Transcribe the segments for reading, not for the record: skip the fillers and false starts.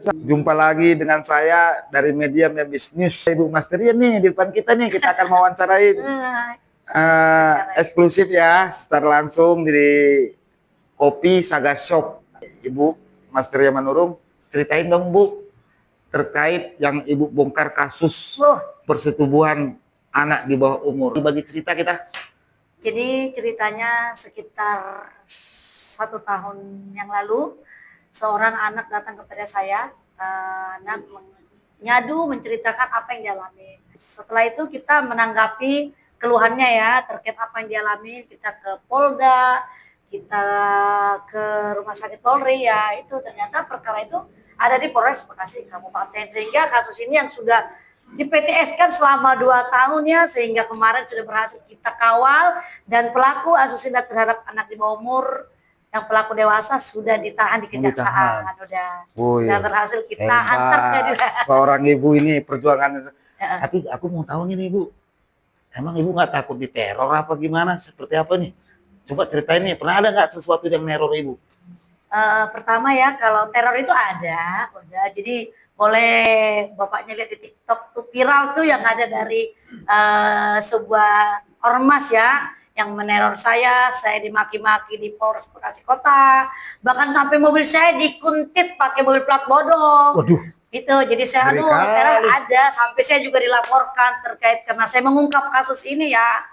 Jumpa lagi dengan saya dari media Bisnis. Ibu Masteria nih di depan kita nih, kita akan wawancarain eksklusif ya, secara langsung di Kopi Saga Shop. Ibu Masteria Manurung, ceritain dong Bu, terkait yang Ibu bongkar kasus persetubuhan anak di bawah umur. Bagi cerita kita. Jadi ceritanya sekitar 1 tahun yang lalu, seorang anak datang kepada saya, anak nyadu menceritakan apa yang dialami. Setelah itu kita menanggapi keluhannya ya, terkait apa yang dialami, kita ke Polda, kita ke Rumah Sakit Polri ya, itu ternyata perkara itu ada di Polres Bekasi Kabupaten, sehingga kasus ini yang sudah di PTS kan selama 2 tahun ya, sehingga kemarin sudah berhasil kita kawal dan pelaku asusila terhadap anak di bawah umur yang pelaku dewasa sudah ditahan di kejaksaan. Sudah berhasil kita hantar ke seorang ibu ini perjuangannya. Tapi aku mau tahu nih Bu, emang Ibu nggak takut diteror apa gimana, seperti apa nih? Coba ceritain nih, pernah ada nggak sesuatu yang neror Ibu? Pertama ya, kalau teror itu ada, udah. Jadi boleh bapaknya lihat di TikTok tuh viral tuh yang ada dari sebuah ormas ya, yang meneror saya dimaki-maki di Polres Bekasi Kota, bahkan sampai mobil saya dikuntit pakai mobil plat bodong. Waduh. Itu, jadi saya teror ada, sampai saya juga dilaporkan terkait karena saya mengungkap kasus ini ya.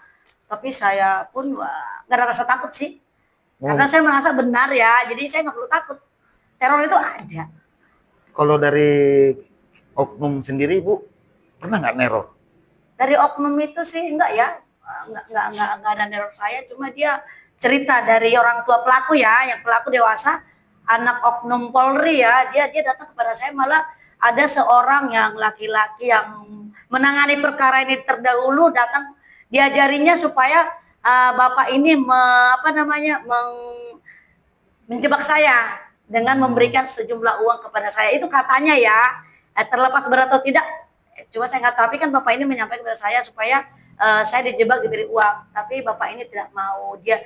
Tapi saya pun nggak ada rasa takut sih. Karena saya merasa benar ya, jadi saya nggak perlu takut. Teror itu ada. Kalau dari oknum sendiri Bu, pernah nggak neror? Dari oknum itu sih enggak ya, enggak ada neror saya, cuma dia cerita dari orang tua pelaku ya, yang pelaku dewasa, anak oknum Polri ya, dia datang kepada saya, malah ada seorang yang laki-laki yang menangani perkara ini terdahulu datang, diajarinya supaya bapak ini menjebak saya dengan memberikan sejumlah uang kepada saya. Itu katanya ya, terlepas benar atau tidak, cuma saya nggak tahu. Tapi kan bapak ini menyampaikan kepada saya supaya saya dijebak, diberi uang. Tapi bapak ini tidak mau, dia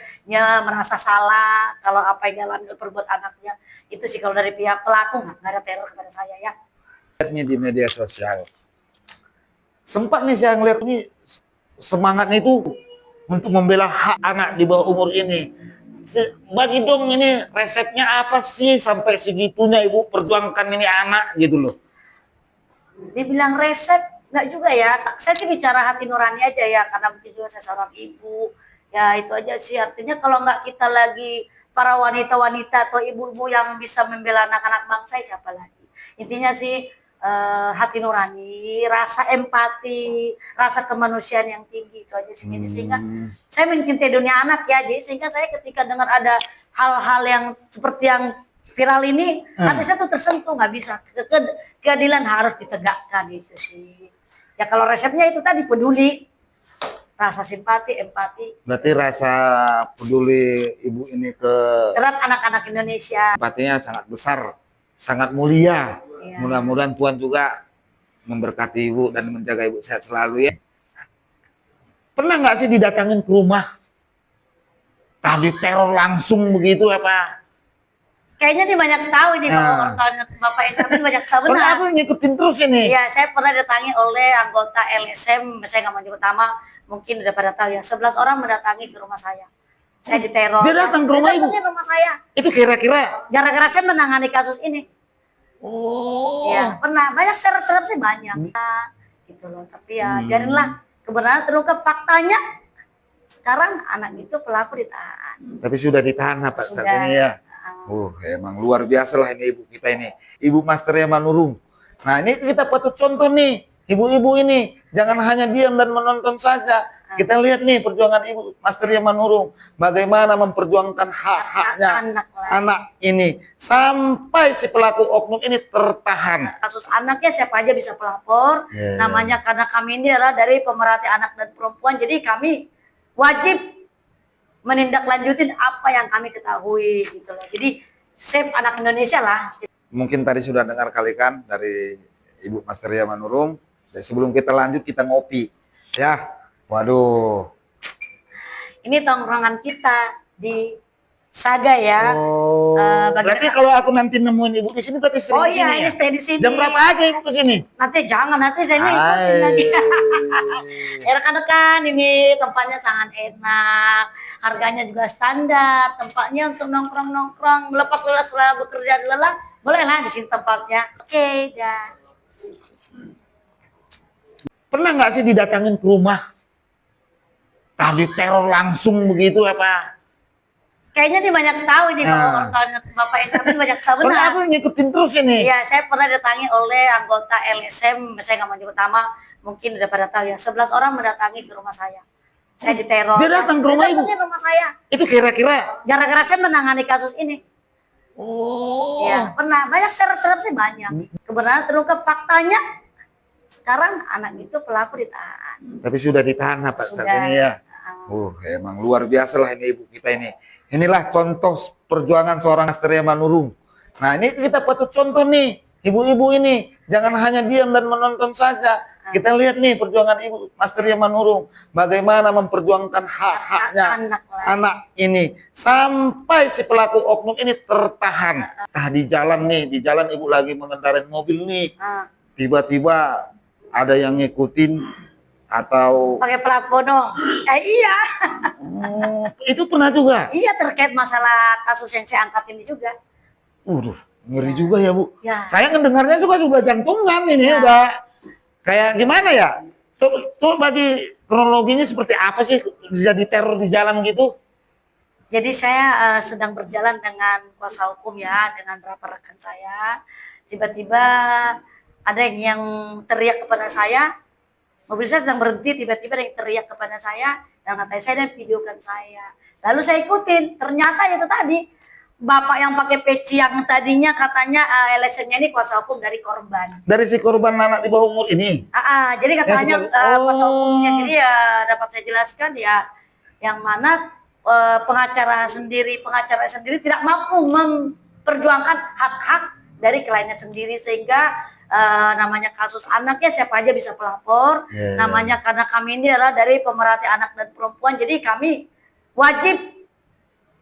merasa salah kalau apa yang dialami perbuat anaknya. Itu sih kalau dari pihak pelaku nggak ada teror kepada saya ya. Di media sosial sempat nih saya ngeliat ini semangatnya itu untuk membela hak anak di bawah umur ini. Bagi dong ini resepnya apa sih sampai segitunya Ibu perjuangkan ini anak gitu loh. Dibilang resep nggak juga ya, saya sih bicara hati nurani aja ya, karena mungkin juga saya seorang ibu ya, itu aja sih. Artinya kalau nggak kita lagi para wanita-wanita atau ibu-ibu yang bisa membela anak-anak bangsa, siapa lagi. Intinya sih hati nurani, rasa empati, rasa kemanusiaan yang tinggi, itu aja sih. Sehingga saya mencintai dunia anak ya, jadi sehingga saya ketika dengar ada hal-hal yang seperti yang viral ini, hati saya tuh tersentuh, nggak bisa. Keadilan harus ditegakkan, itu sih. Ya kalau resepnya itu tadi, peduli, rasa simpati, empati. Berarti rasa peduli Ibu ini ke terhadap anak-anak Indonesia. Empatinya sangat besar, sangat mulia. Ya. Mudah-mudahan Tuhan juga memberkati Ibu dan menjaga Ibu sehat selalu ya. Pernah nggak sih didatangin ke rumah? Tadi teror langsung begitu apa? Kayaknya nih banyak tahu ini Bapak yang satu banyak tahu. Soalnya aku ngikutin terus ini. Iya, saya pernah didatangi oleh anggota LSM, saya nggak mau nyebut nama, mungkin udah pada tahu ya. 11 orang mendatangi ke rumah saya. Saya diteror. Dia datang ke rumah Ibu? Dia rumah saya. Itu kira-kira? Gara-gara saya menangani kasus ini. Oh. Ya, pernah. Banyak teror sih banyak. Gitu loh. Tapi ya biarinlah kebenaran terungkap, faktanya. Sekarang anak itu pelaku ditahan. Tapi sudah ditahan apa saat ini ya? Emang luar biasa lah ini Ibu kita ini. Ibu Masteria Manurung. Nah ini kita patut contoh nih. Ibu-ibu ini. Jangan hanya diam dan menonton saja. Kita lihat nih perjuangan Ibu Masteria Manurung. Bagaimana memperjuangkan hak-haknya anak ini. Sampai si pelaku oknum ini tertahan. Kasus anaknya siapa aja bisa pelapor. Namanya karena kami ini adalah dari pemerhati anak dan perempuan. Jadi kami wajib menindaklanjutin apa yang kami ketahui gitu loh. Jadi save anak Indonesia lah. Mungkin tadi sudah dengar kali kan dari Ibu Masteria Manurung. Dan sebelum kita lanjut kita ngopi ya. Waduh. Ini tongkrongan kita di Saga ya. Oh, berarti kalau aku nanti nemuin ibu di sini berarti sering Oh di iya, sini ini ya? stay di sini. Jam berapa aja ibu ke sini? Nanti jangan, nanti saya ini ikutin lagi. Ya rekan-rekan, ini tempatnya sangat enak, harganya juga standar, tempatnya untuk nongkrong-nongkrong, melepas lelah setelah bekerja lelah, bolehlah di sini tempatnya. Oke, dah. Pernah nggak sih didatangin ke rumah? Tadi teror langsung begitu apa? Kayaknya dia banyak tahu nih, Nah. kalau Bapak yang satu banyak tahu Soalnya benar. aku ngikutin terus ini. Iya, saya pernah didatangi oleh anggota LSM, saya nggak mau nyebut nama, mungkin udah pada tahu ya. 11 orang mendatangi ke rumah saya. Saya diteror. Dia datang ke rumah ibu? Datangnya ke rumah saya. Itu kira-kira. Gara-gara saya menangani kasus ini. Oh. Ya, pernah banyak teror sih banyak. Kebenaran terungkap faktanya. Sekarang anak itu pelaku ditahan. Tapi sudah ditahan apa saat Sudah. ini ya? Emang luar biasa lah ini ibu kita ini. Inilah contoh perjuangan seorang Asteria Manurung. Nah ini kita patut contoh nih, ibu-ibu ini. Jangan hanya diam dan menonton saja. Kita lihat nih perjuangan ibu Asteria Manurung. Bagaimana memperjuangkan hak-haknya anak ini. Sampai si pelaku oknum ini tertahan. Di jalan nih, di jalan ibu lagi mengendarai mobil nih. Tiba-tiba ada yang ngikutin atau pakai plat bodong. Iya. itu pernah juga. Iya, terkait masalah kasus yang saya angkat ini juga. Ngeri juga ya Bu. Ya. Saya ngedengarnya sudah jantungan ini udah kayak gimana ya? Tuh bagi kronologinya seperti apa sih jadi teror di jalan gitu? Jadi saya sedang berjalan dengan kuasa hukum ya, dengan beberapa rekan saya. Tiba-tiba ada yang teriak kepada saya. Mobil saya sedang berhenti, tiba-tiba ada yang teriak kepada saya dan ngatain saya dan videokan saya. Lalu saya ikutin, ternyata itu tadi bapak yang pakai peci yang tadinya katanya LSM-nya ini kuasa hukum dari korban. Dari si korban anak di bawah umur ini. Jadi katanya kuasa hukumnya, jadi ya dapat saya jelaskan ya, yang mana pengacara sendiri tidak mampu memperjuangkan hak-hak dari kliennya sendiri, sehingga namanya kasus anaknya siapa aja bisa pelapor. Namanya karena kami ini adalah dari pemerhati anak dan perempuan, jadi kami wajib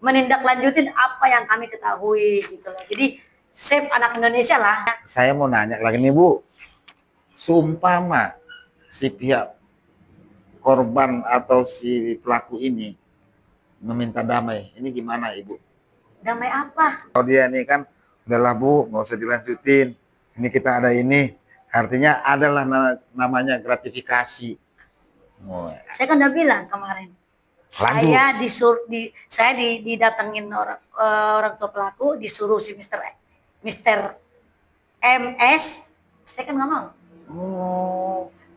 menindaklanjutin apa yang kami ketahui gitu loh. Jadi save anak Indonesia lah. Saya mau nanya lagi nih Bu, seumpama si pihak korban atau si pelaku ini meminta damai, ini gimana Ibu? Damai apa? Kalau dia ini kan udahlah Bu, nggak usah dilanjutin. Ini kita ada ini, artinya adalah namanya gratifikasi. Saya kan udah bilang kemarin. Lanjut. Saya didatengin orang tua pelaku, disuruh si Mister MS, saya kan nggak mau.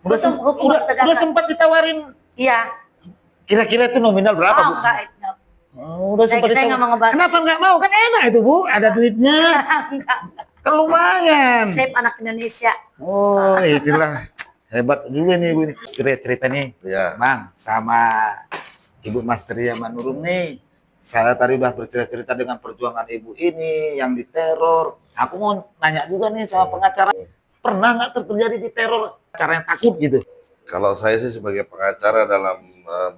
Udah sempat ditawarin. Iya. Kira-kira itu nominal berapa Bu? Udah sempat saya nggak mau ngebahas. Kenapa nggak mau? Kan enak itu Bu, ada duitnya. Kan lumayan. Save anak Indonesia. Itulah hebat juga nih Ibu ini. Cerita nih, Bang, sama Ibu Asteria Manurung nih. Saya tadi udah bercerita dengan perjuangan Ibu ini yang diteror. Aku mau nanya juga nih sama pengacara, pernah nggak terjadi diteror cara yang takut gitu? Kalau saya sih sebagai pengacara dalam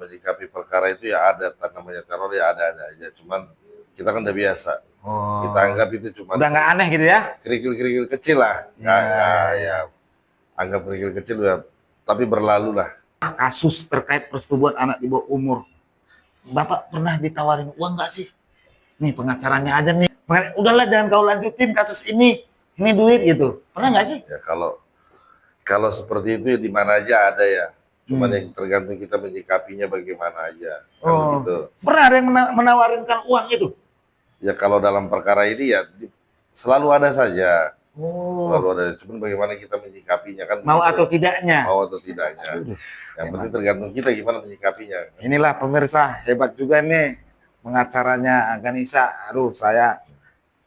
menyikapi perkara itu ya ada namanya teror ya ada aja. Cuman kita kan udah biasa. Kita anggap itu cuma udah nggak aneh gitu ya? Kerikil-kerikil kecil lah. Ya. Anggap kerikil kecil ya, tapi berlalu lah. Kasus terkait persetubuhan anak di bawah umur. Bapak pernah ditawarin uang nggak sih? Nih pengacaranya aja nih. Udahlah jangan kau lanjutin kasus ini. Ini duit gitu. Pernah nggak sih? Ya kalau seperti itu ya di mana aja ada ya. Cuman yang tergantung kita menyikapinya bagaimana aja. Gitu. Pernah ada yang menawarinkan uang itu? Ya kalau dalam perkara ini ya selalu ada saja. Selalu ada. Cuman bagaimana kita menyikapinya kan. Mau atau tidaknya. Mau atau tidaknya. Yang penting tergantung kita gimana menyikapinya. Inilah pemirsa, hebat juga nih pengacaranya Ganesha. Saya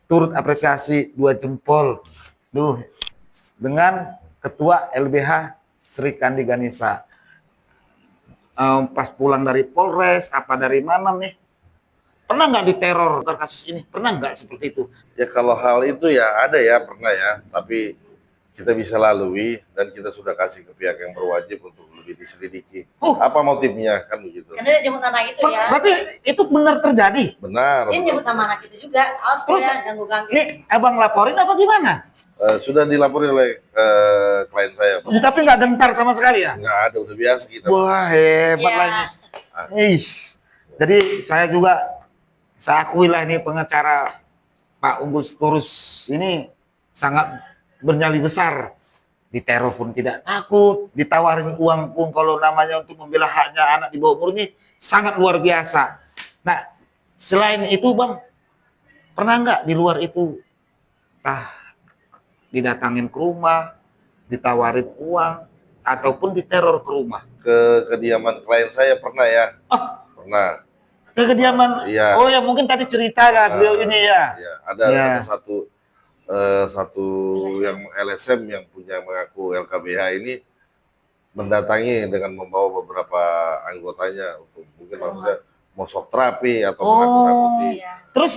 turut apresiasi 2 jempol. Dengan Ketua LBH Sri Kandi Ganesha. Pas pulang dari Polres, apa dari mana nih? Pernah nggak diteror kasus ini? Pernah nggak seperti itu? Ya kalau hal itu ya ada ya, pernah ya. Tapi kita bisa lalui dan kita sudah kasih ke pihak yang berwajib untuk lebih diselidiki. Oh. Apa motifnya kan begitu? Karena dia jemput anak itu ya. Berarti itu benar terjadi? Benar. Dia nyebut nama anak itu juga. Awas Terus, ya ganggu-ganggu. Ini abang laporin apa gimana? Sudah dilapori oleh klien saya. Pak. Tapi nggak gentar sama sekali ya? Nggak ada, udah biasa kita. Wah, hebat Ya. lagi. Ish. Jadi saya akui lah ini pengacara Pak Unggus Turus ini sangat bernyali besar. Diteror pun tidak takut, ditawarin uang pun kalau namanya untuk membela haknya anak di bawah umur ini sangat luar biasa. Nah, selain itu Bang, pernah nggak di luar itu didatangin ke rumah, ditawarin uang, ataupun diteror ke rumah? Ke kediaman klien saya pernah ya. Oh. Pernah. Ke kediaman? Iya. Oh ya mungkin tadi cerita kan beliau ini ya. Ya, Ya. ada satu yang LSM yang punya mengaku LKBH ini mendatangi dengan membawa beberapa anggotanya untuk mungkin maksudnya mau shock terapi atau menakut-nakuti. Iya. Terus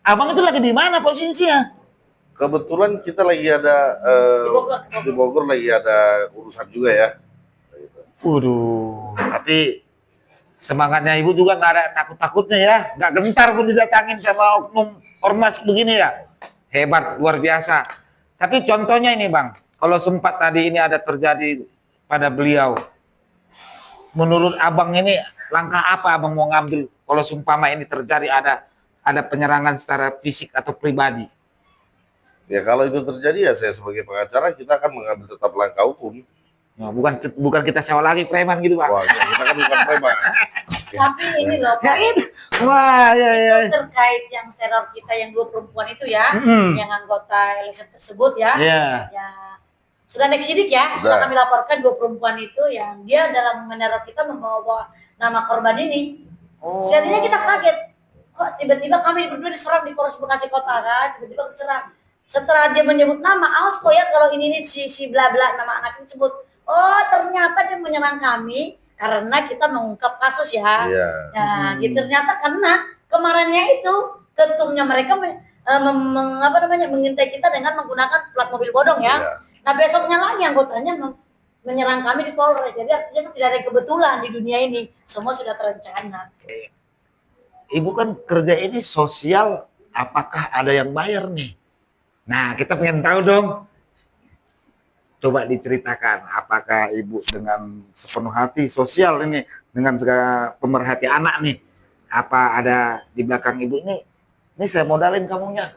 abang itu lagi di mana posisinya? Kebetulan kita lagi ada di Bogor lagi ada urusan juga ya. Waduh, tapi semangatnya ibu juga nggak ada takut-takutnya ya, nggak gentar pun didatangin sama oknum ormas begini ya. Hebat, luar biasa. Tapi contohnya ini Bang, kalau sempat tadi ini ada terjadi pada beliau, menurut abang ini langkah apa abang mau ngambil kalau seumpama ini terjadi ada penyerangan secara fisik atau pribadi? Ya kalau itu terjadi ya saya sebagai pengacara kita akan mengambil tetap langkah hukum. Nah, bukan kita sewa lagi preman gitu Pak. Wah, kita kan bukan preman. Tapi ini loh, Ya Pak. itu, wah ya ya. Itu terkait yang teror kita yang 2 perempuan itu ya, yang anggota LSM tersebut ya. Iya. Ya sudah naik sidik ya, sudah kami laporkan 2 perempuan itu yang dia dalam meneror kita membawa nama korban ini. Oh. Jadinya kita kaget, kok tiba-tiba kami berdua diserang di Polres Bekasi Kota kan, tiba-tiba diserang. Setelah dia menyebut nama, awas kok ya kalau ini si bla bla nama anak ini sebut. Oh ternyata dia menyerang kami karena kita mengungkap kasus ya. Iya. Nah, gitu ternyata karena kemarinnya itu ketumnya mereka mengintai kita dengan menggunakan plat mobil bodong ya. Iya. Nah besoknya lagi anggotanya menyerang kami di Polres. Jadi artinya tidak ada kebetulan di dunia ini, semua sudah terencana. Ibu kan kerja ini sosial, apakah ada yang bayar nih? Nah, kita pengen tahu dong. Coba diceritakan, apakah ibu dengan sepenuh hati sosial ini, dengan segala pemerhati anak nih, apa ada di belakang ibu ini saya modalin kamunya,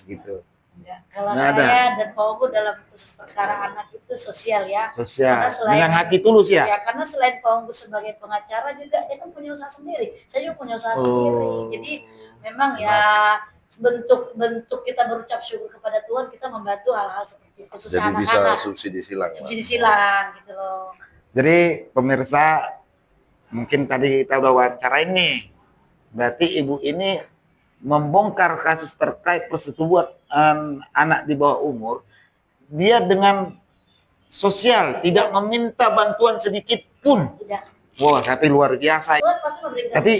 gitu. Ya, kalau Nggak saya ada. dan Pak Ugu dalam khusus perkara anak itu sosial ya. Sosial, Karena selain- dengan hati tulus ya? Ya, karena selain Pak Ugu sebagai pengacara juga dia kan punya usaha sendiri. Saya juga punya usaha Oh. sendiri. Jadi memang ya bentuk kita berucap syukur kepada Tuhan, kita membantu hal-hal seperti itu, khususnya Jadi bisa anak-anak. subsidi silang. Pak. Subsidi silang gitu loh. Jadi pemirsa, mungkin tadi kita udah wawancarain nih, berarti ibu ini membongkar kasus terkait persetubuhan anak di bawah umur, dia dengan sosial, tidak meminta bantuan sedikit pun. Tidak. Wah, tapi luar biasa. Tuhan pasti memberikan. Tapi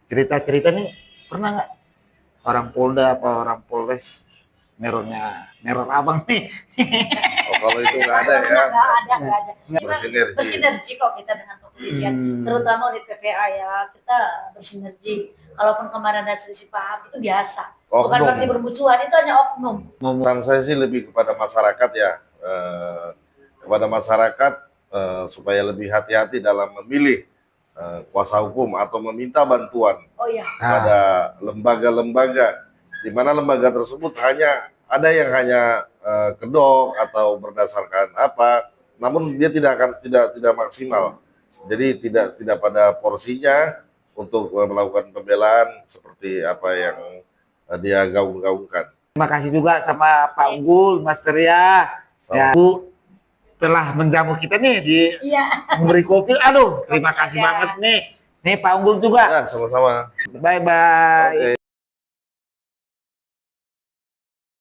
cerita-cerita nih, pernah nggak orang Polda apa orang Polres neror abang nih? Oh, kalau itu nggak ada ya. Nggak ada. Bersinergi. Bersinergi kok kita dengan kepolisian, terutama unit PPA ya, kita bersinergi. Kalaupun kemarin ada selisih paham itu biasa. Bukan Oknum. berarti bermusuhan, itu hanya oknum. Saran saya sih lebih kepada masyarakat ya, kepada masyarakat supaya lebih hati-hati dalam memilih kuasa hukum atau meminta bantuan Oh iya. pada lembaga-lembaga di mana lembaga tersebut ada yang hanya kedok atau berdasarkan apa, namun dia tidak maksimal. Jadi tidak pada porsinya untuk melakukan pembelaan seperti apa yang dia gaung-gaungkan. Terima kasih juga sama Pak Unggul, Mas Teria. Ya, Bu telah menjamu kita nih di Iya. memberi kopi. Aduh, terima kasih Sama-sama. banget nih. Nih Pak Unggul juga. Ya, sama-sama. Bye-bye. Oke.